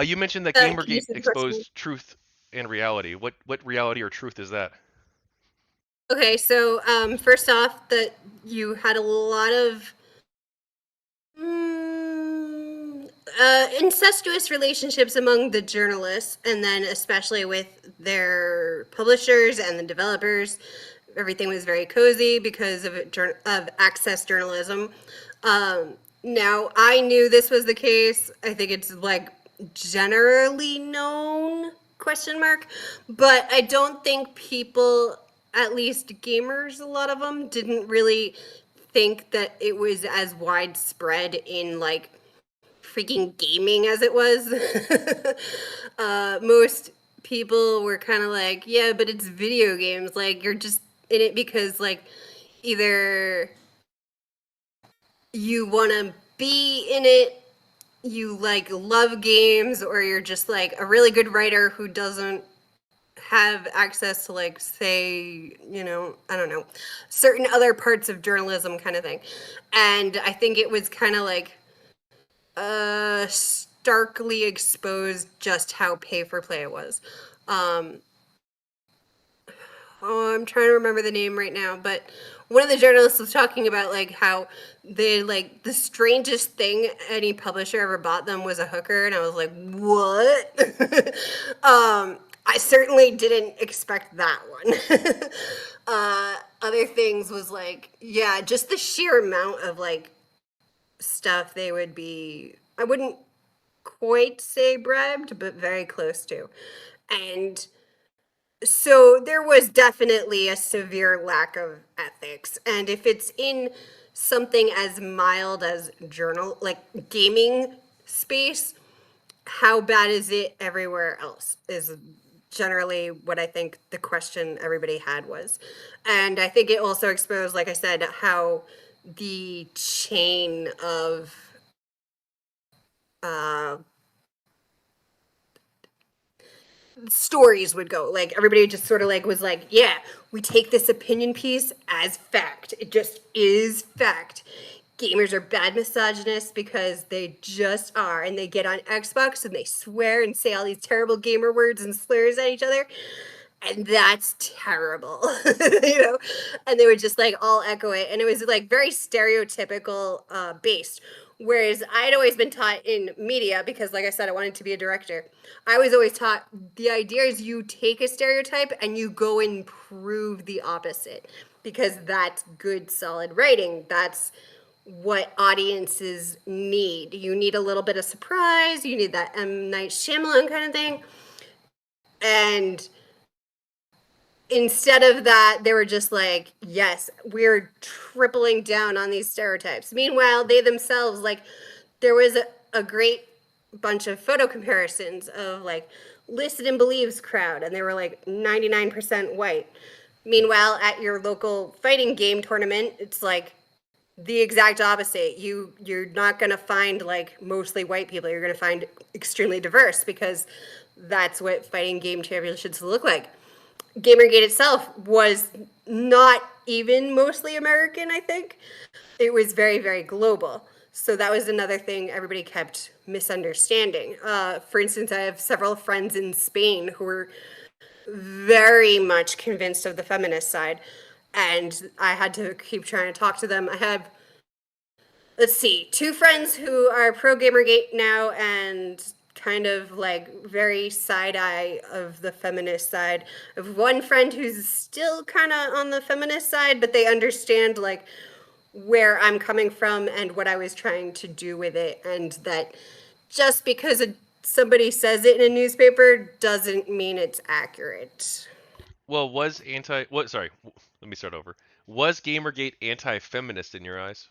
You mentioned that Can you GamerGate say the question? exposed truth and reality. What reality or truth is that? Okay, so first off, that you had a lot of incestuous relationships among the journalists, and then especially with their publishers and the developers. Everything was very cozy because of access journalism. Now, I knew this was the case. I think it's like generally known question mark, but I don't think people, at least gamers, a lot of them didn't really think that it was as widespread in like freaking gaming as it was. Most people were kind of like, yeah, but it's video games. Like, you're just in it because, like, either you want to be in it, you like love games, or you're just like a really good writer who doesn't have access to, like, say, I don't know, certain other parts of journalism kind of thing. And I think it was kind of like starkly exposed just how pay for play it was. Um, oh, I'm trying to remember the name right now, but one of the journalists was talking about like how they like the strangest thing any publisher ever bought them was a hooker, and I was like, what? I certainly didn't expect that one. Other things was like, yeah, just the sheer amount of like stuff they would be. I wouldn't quite say bribed, but very close to. And so there was definitely a severe lack of ethics. And if it's in something as mild as like gaming space, how bad is it everywhere else? Is generally what I think the question everybody had was. And I think it also exposed, like I said, how the chain of uh, stories would go. Like everybody just sort of like was like, yeah, we take this opinion piece as fact. It just is fact. Gamers are bad misogynists because they just are, and they get on Xbox and they swear and say all these terrible gamer words and slurs at each other, and that's terrible. And they would just like all echo it, and it was like very stereotypical based. Whereas I'd always been taught in media, because like I said, I wanted to be a director. I was always taught the idea is you take a stereotype and you go and prove the opposite, because that's good solid writing. That's what audiences need. You need a little bit of surprise, you need that M. Night Shyamalan kind of thing. And instead of that, they were just like, yes, we're tripling down on these stereotypes. Meanwhile, they themselves, like, there was a great bunch of photo comparisons of like listed and believes crowd, and they were like 99% white. Meanwhile, at your local fighting game tournament, it's like the exact opposite. You're not going to find like mostly white people. You're going to find extremely diverse, because that's what fighting game championships look like. Gamergate itself was not even mostly American, I think. It was very, very global. So that was another thing everybody kept misunderstanding. For instance, I have several friends in Spain who were very much convinced of the feminist side, and I had to keep trying to talk to them. I have, let's see, two friends who are pro Gamergate now and kind of like very side eye of the feminist side. I have one friend who's still kind of on the feminist side, but they understand like where I'm coming from and what I was trying to do with it, and that just because somebody says it in a newspaper doesn't mean it's accurate. Well, was anti what? Sorry, let me start over. Was GamerGate anti-feminist in your eyes?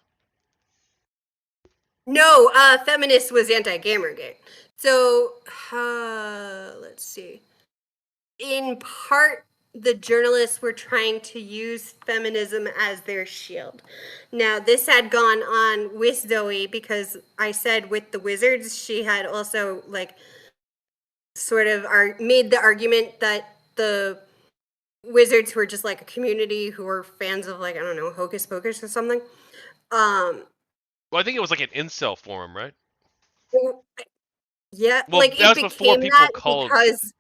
No, feminist was anti-Gamergate. So, let's see. In part, the journalists were trying to use feminism as their shield. Now, this had gone on with Zoe, because I said with the Wizards, she had also like sort of made the argument that the Wizards were just like a community who were fans of, like, I don't know, Hocus Pocus or something. Um, Well, I think it was like an incel forum, right? Yeah, Well, like that it was before became people that called because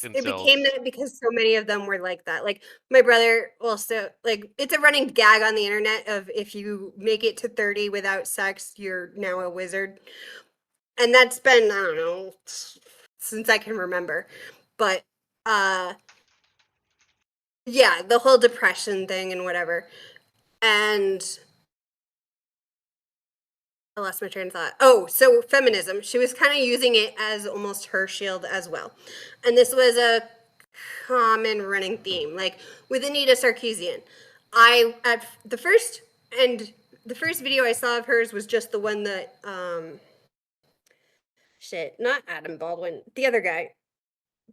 it became incels. that because so many of them were like that. Like my brother also, like, it's a running gag on the internet of if you make it to 30 without sex, you're now a wizard. And that's been, I don't know, since I can remember. But uh yeah, the whole depression thing and whatever. And I lost my train of thought. Oh, so feminism. She was kind of using it as almost her shield as well. And this was a common running theme. Like with Anita Sarkeesian. I at the first video I saw of hers was just the one that shit, not Adam Baldwin, the other guy,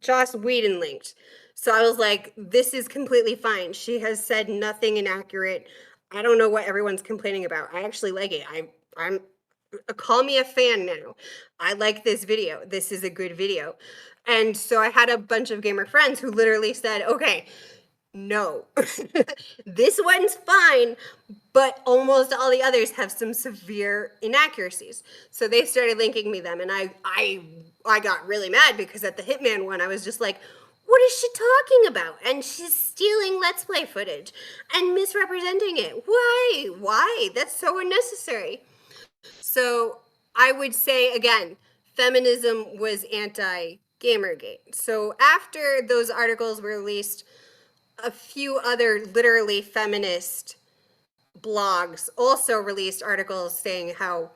Joss Whedon linked. So I was like, this is completely fine. She has said nothing inaccurate. I don't know what everyone's complaining about. I actually like it. I'm call me a fan now. I like this video. This is a good video. And so I had a bunch of gamer friends who literally said, okay, no, this one's fine, but almost all the others have some severe inaccuracies. So they started linking me them, and I got really mad because at the Hitman one, I was just like, what is she talking about? And she's stealing Let's Play footage and misrepresenting it. Why? Why? That's so unnecessary. So I would say again, feminism was anti Gamergate. So after those articles were released, a few other literally feminist blogs also released articles saying how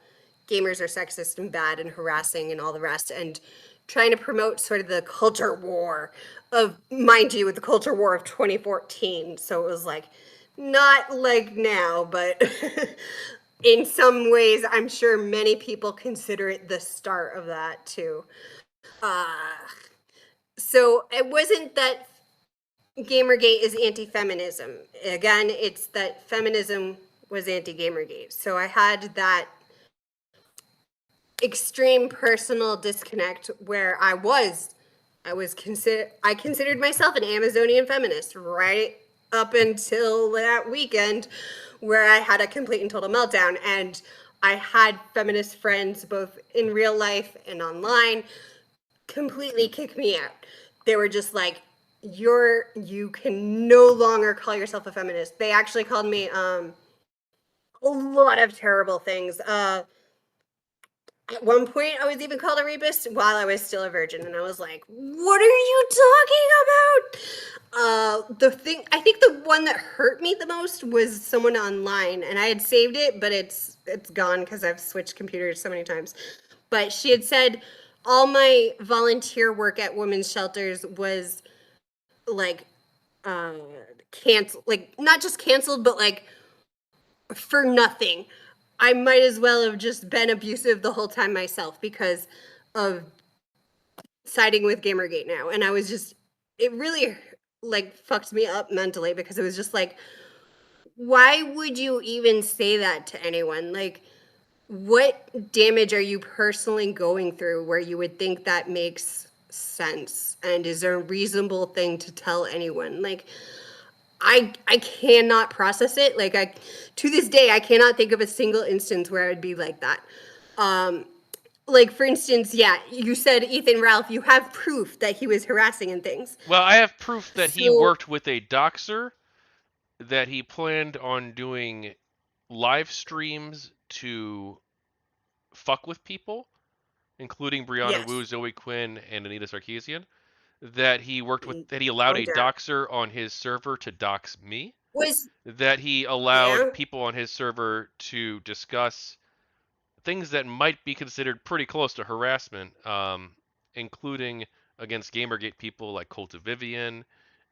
gamers are sexist and bad and harassing and all the rest, and trying to promote sort of the culture war of, mind you, the culture war of 2014. So it was like, not like now, but in some ways, I'm sure many people consider it the start of that too. Uh, so it wasn't that Gamergate is anti-feminism. Again, it's that feminism was anti-Gamergate. So I had that extreme personal disconnect where I considered myself an Amazonian feminist right up until that weekend where I had a complete and total meltdown. And I had feminist friends both in real life and online completely kick me out. They were just like, you can no longer call yourself a feminist. They actually called me a lot of terrible things. At one point, I was even called a rapist while I was still a virgin, and I was like, "What are you talking about?" The thing, I think the one that hurt me the most was someone online, and I had saved it, but it's gone because I've switched computers so many times. But she had said all my volunteer work at women's shelters was like uh canceled, like not just canceled, but like for nothing. I might as well have just been abusive the whole time myself because of siding with Gamergate now. And I was just, it really like fucked me up mentally because it was just like, why would you even say that to anyone? Like, what damage are you personally going through where you would think that makes sense? And is there a reasonable thing to tell anyone? Like, I cannot process it. Like I to this day I cannot think of a single instance where I would be like that. Um like for instance, yeah, you said Ethan Ralph, you have proof that he was harassing and things. Well, I have proof that he So worked with a doxer, that he planned on doing live streams to fuck with people, including Brianna Wu, yes. Zoe Quinn, and Anita Sarkeesian. That he allowed No a doubt. doxer on his server to dox me. Was That he allowed yeah. people on his server to discuss things that might be considered pretty close to harassment, including against Gamergate people like CultofVivian,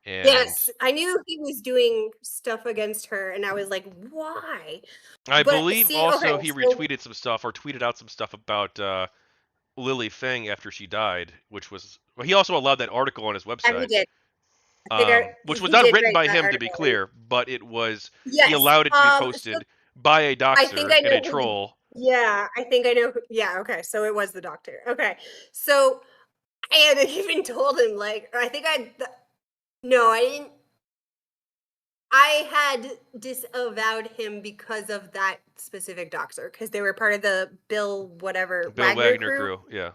and Yes, I knew he was doing stuff against her and I was like, "Why?" I But believe see, okay, also he so retweeted some stuff or tweeted out some stuff about Lily Feng after she died, which was, well, he also allowed that article on his and he website, did. I think which was he not did written write by that him to be article. clear, but it was, he Yes. allowed it to be So posted by a I think doxer I and a know who the troll. yeah, I think I know who yeah, okay, so it was the doctor. Okay. So I had even told him like I think no, I didn't I had disavowed him because of that specific doxer because they were part of the Bill whatever Bill Wagner Wagner crew. crew, yeah.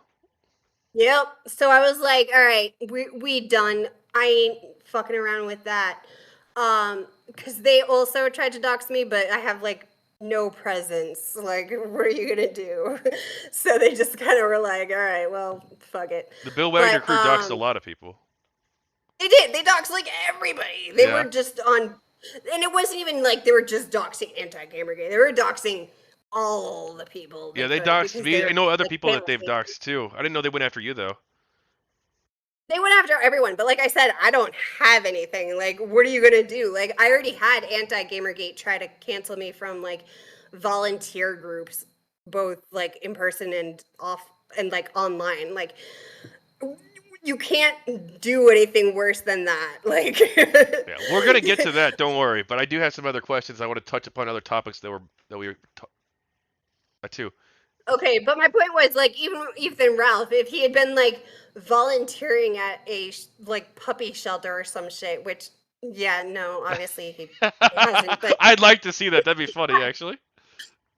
Yep. So I was like, all right, we done. I ain't fucking around with that. Because they also tried to dox me, but I have like no presence. Like, what are you gonna do? So they just kind of were like, all right, well, fuck it. The Bill Wagner But crew doxed a lot of people. they did. They doxed like everybody. They Yeah. were just on, and it wasn't even like they were just doxing anti-GamerGate. They were doxing all the people Yeah, they they could doxed because me. I they're know other like people that they've family. doxed too. I didn't know they went after you though. They went after everyone, but like I said, I don't have anything. Like, what are you gonna do? Like, I already had anti-GamerGate try to cancel me from like volunteer groups, both like in person and off and like online. Like, you can't do anything worse than that. Like, Yeah, we're gonna get to that. Don't worry. But I do have some other questions. I want to touch upon other topics that we were too. okay, but my point was like even Ethan Ralph, if he had been like volunteering at a like puppy shelter or some shit, which yeah, no, obviously he hasn't, but I'd like to see that. That'd be funny, actually.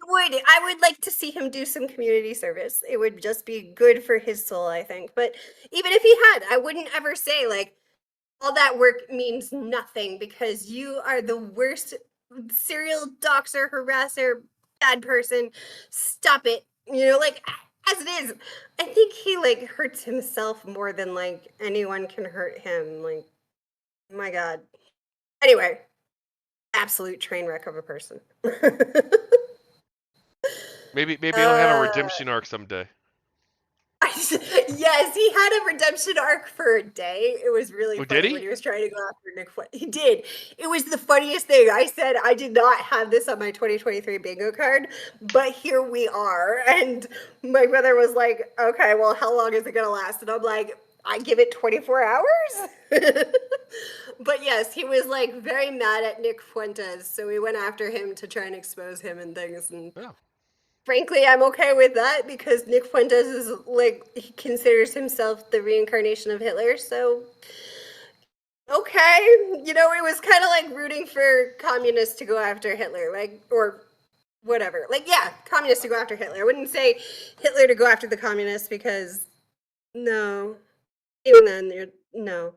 would I would like to see him do some community service. It would just be good for his soul, I think. But even if he had, I wouldn't ever say like all that work means nothing because you are the worst serial doxer, harasser, bad person. Stop it. You know, like as it is, I think he like hurts himself more than like anyone can hurt him. Like, my God. Anyway, absolute train wreck of a person. Maybe he'll have a uh redemption arc someday. yes, he had a redemption arc for a day. It was really Oh, did funny when he? he was trying to go after Nick Flint. He did. It was the funniest thing. I said I did not have this on my 2023 bingo card, but here we are. And my brother was like, "Okay, well, how long is it gonna last?" And I'm like, "I give it 24 hours." But yes, he was like very mad at Nick Fuentes, so we went after him to try and expose him and things. And Oh. frankly, I'm okay with that because Nick Fuentes is like he considers himself the reincarnation of Hitler. So okay, you know, it was kind of like rooting for communists to go after Hitler, like or whatever. Like yeah, communists to go after Hitler. I wouldn't say Hitler to go after the communists because no, even then, no.